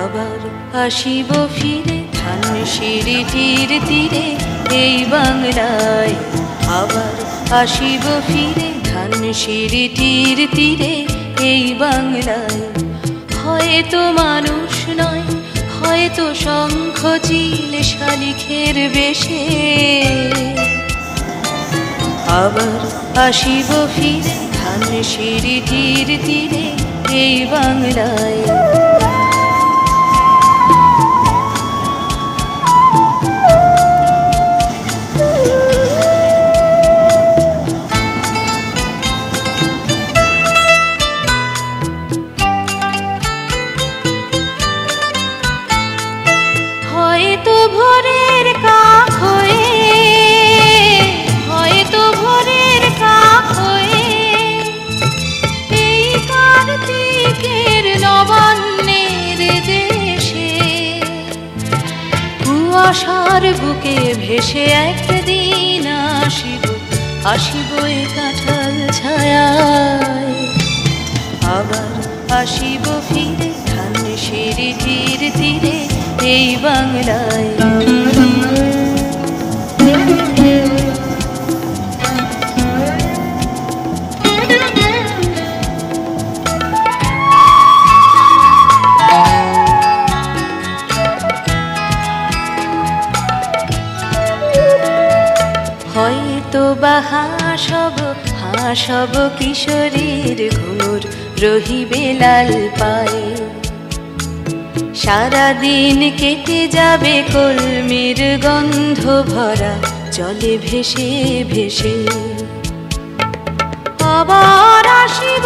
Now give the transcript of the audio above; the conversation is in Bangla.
আবার আসিব ফিরে ধানসিঁড়িটির তীরে এই বাংলায়। আবার আসিব ফিরে ধানসিঁড়িটির তীরে এই বাংলায়। হয়তো মানুষ নয়, হয়তো শঙ্খ চিল শালিখের বেশে। আবার আসিব ফিরে ধানসিঁড়িটির তীরে এই বাংলায়। হয়তো ভোরের কাক হয়ে, হয়তো ভোরের কাক হয়ে এই কার্তিকের নবান্নের দেশে কুয়াশার বুকে ভেসে একদিন আসিব, আসিব এ কাঁঠাল ছায়ায়। আবার আসিব ফিরে ধানসিঁড়িটির তীরে এই বাংলায়। হয়তো বা হাসব কিশোরীর ঘুঙুর রহিবে লাল পায়ে। সারাদিন কেটে যাবে কলমির গন্ধ ভরা জলে ভেসে ভেসে। আবার আসিব